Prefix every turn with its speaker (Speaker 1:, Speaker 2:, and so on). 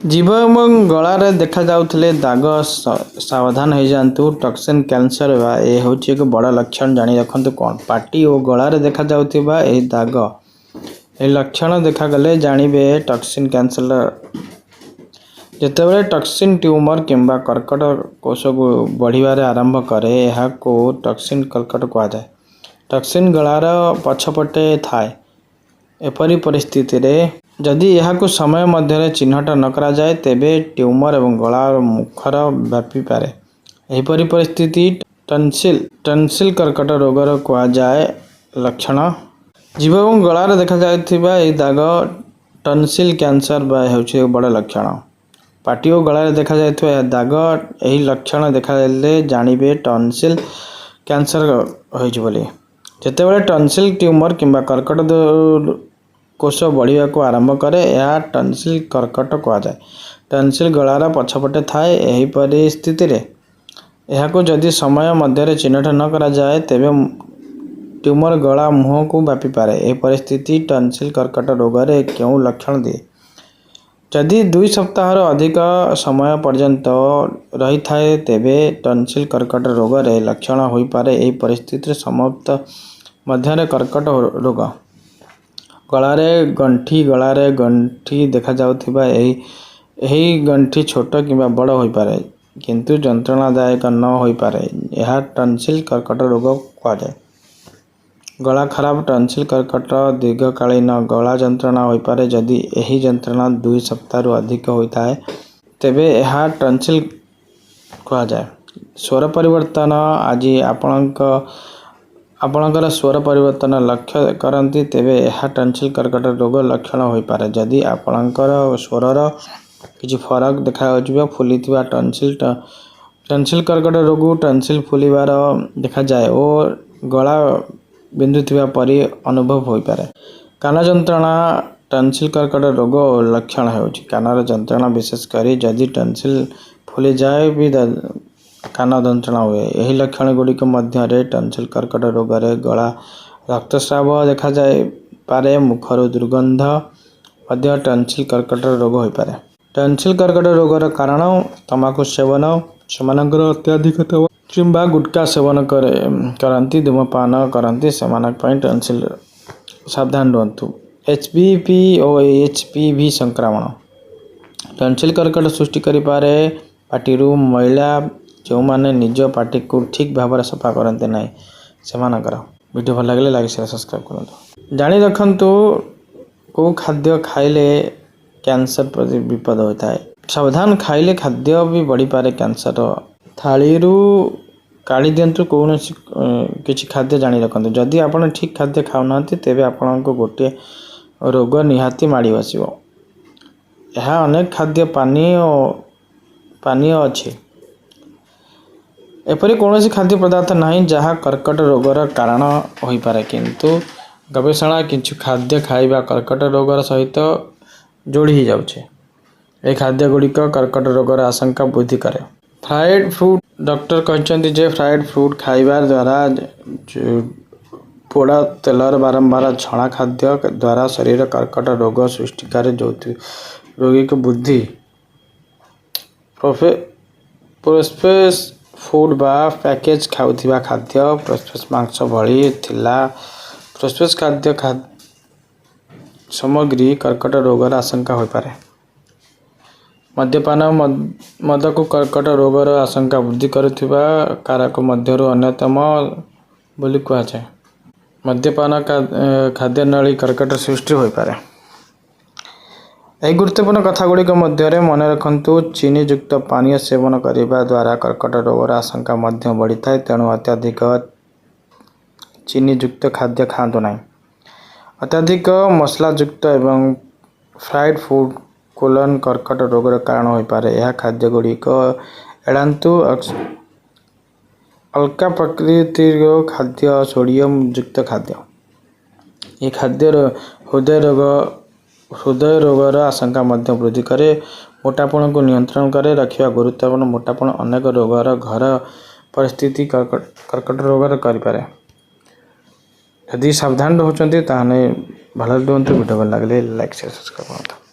Speaker 1: जीभ एवं गलार देखा जाउथिले दाग सावधान हो जातु टॉक्सिन कैंसर ये हूँ एक बड़ लक्षण जानी रखु कौन पाटी और गलार देखा जाउथिबा ए दाग ए लक्षण देखा गले जानवे टॉक्सिन कैंसर जितेबाला टॉक्सिन ट्यूमर किंबा कर्कट कोष को बढ़िबार आरंभ करे यहाँ को टॉक्सिन कर्कट कहुए। टॉक्सिन गलार पछपटे थाए एपरी परिस्थिति रे जदि यह समय मध्य चिन्हट न करा जाए तेबे ट्यूमर एवं गला मुखर व्यापी पारे। एहीपरि परिस्थिति टन्सिल कर्कट रोगर कहुए। लक्षण जीभ एवं गलार देखा जायथिबा ए दाग टन्सिल कैंसर होछि बड़ लक्षण। पाटी और गलार देखा जायथिबा दाग एही लक्षण देखा देले जानिबे टन्सिल कैंसर होइछि बोली। जेतेबेले टन्सिल ट्यूमर किंबा कर्कट कोष बढ़िया को आरंभ करे यह टन्सिल कर्कट कहुए। टन्सिल गलार पछपटे थाए एही परिस्थिति रे यह जदि समय मध्य चिन्हट न करा जाए तेबे ट्यूमर गला मुह को व्यापी पारे। यह परिस्थिति टन्सिल कर्कट रोगर क्यों लक्षण दिए। जदि 2 सप्ताह अधिक समय पर्यंत रही थाए तेबे टन्सिल कर्कट रोगर लक्षण हो पारे। यह परिस्थिति समाप्त मध्य कर्कट रोग गलारे गंठी देखा जाउथिबा एही गंठी छोट किंबा बड़ हो पारे किंतु जंत्रणादायक न हो पारे। यह टन्सिल कर्कट रोग कहुए। गला खराब टन्सिल कर्कट दीर्घकालीन गला जंत्रणा हो पारे। जदि एही जंत्रणा 2 सप्ताह अधिक होता है तेबे यह टन्सिल कहुए। स्वर परिवर्तन आज आपणकर स्वर परिवर्तन लक्ष्य करती तेबे यह टन्सिल कर्कट रोग लक्षण हो पारे। जदि आपणकर स्वरर किसी फरक देखा फुली टन्सिल कर्कट रोग टन्सिल फुलिबार देखा जाए और गला बिंदुथिबा परि अनुभव हो पारे। कान जंत्रणा टन्सिल कर्कट रोग लक्षण होछि। कानर जंत्रणा विशेषकर जदि टन्सिल फुली जाए भी कान जंत्रणा हुए। यही लक्षण गुड़िक मध्य टन्सिल कर्कट रोग गला रक्तस्राव देखा जाए पारे। मुखर दुर्गंध मध्य टन्सिल कर्कट रोग हो पारे। टन्सिल कर्कट रोगर कारण तंबाकू सेवन सेमानकर अत्याधिक किंबा गुटखा सेवन करती धूमपान करती से टन्सिल सावधान रुहतु। एचपीवी और एचपीवी संक्रमण टन्सिल कर्कट सृष्टि करि पारे। पार्टी मैला जो माने निज पार्टी को ठीक भाव सफा करते ना सेमानकर। वीडियो भल लगे लाइक शेयर सब्सक्राइब करूँ। जानी रखु को खाद्य खाइले कैंसर प्रति विपद होता है। सावधान खाइले खाद्य भी बढ़ी पारे कैंसर। थाली काढ़ी दिंतु कौन किसी खाद्य जानी रखु। जदि आप ठीक खाद्य खाऊना तेबे आपण को गोटे रोग निहाती माड़ी बसो। यह अनेक खाद्य पानीय अच्छे एपरी कौन खाद्य पदार्थ नहीं जहाँ कर्कट रोगर कारण हो पारे किंतु गवेषणा किछु खाद्य खाइबा कर्कट रोगर सहित जोड़ी ही जाउछे। ए खाद्य गुड़िक कर्कट रोगर आशंका वृद्धि करे। फ्राइड फ्रूट डॉक्टर कहते जे फ्राइड फ्रूट खाइबार द्वारा पोड़ा तेलर बारंबार छणा खाद्य द्वारा शरीर कर्कट रोग सृष्टिकार रोगी को बुद्धि प्रोसेस फूड बा पैकेज खाउथिबा खाद्य प्रोसेस मांस भली थिला प्रोसेस खाद्य सामग्री कर्कट रोगर आशंका हो पारे। मद्यपान मद को कर्कट रोगर आशंका वृद्धि करुथिबा कारक मध्यरु अन्यतम बोली कहुए। मद्यपान खाद्य नली कर्कट सृष्टि हो पारे। यह गुरुत्वपूर्ण कथा गुड़िक मध्य मन रखु चीनी युक्त पानीय सेवन करने द्वारा कर्कट रोगर आशंका मध्य बढ़ी थाए। तेणु अत्याधिक चीनी युक्त खाद्य खातु ना। अत्याधिक मसला युक्त एवं फ्राइड फूड कोलन कर्कट रोगर कारण हो पारे। यह खाद्य गुड़िक एड़ातु। अल्का प्रकृतिर खाद्य सोडियम युक्त खाद्य ये खाद्य हृदय रोगर आशंका मध्य वृद्धि करे। मोटापण को नियंत्रण करे रखिया गुरुत्वपूर्ण। मोटापण अनेक रोगर घर परिस्थिति कर्कट रोगर करें। यदि सावधान रहते भल रुहतु। वीडियो भल लगे लाइक शेयर सब्सक्राइब करते।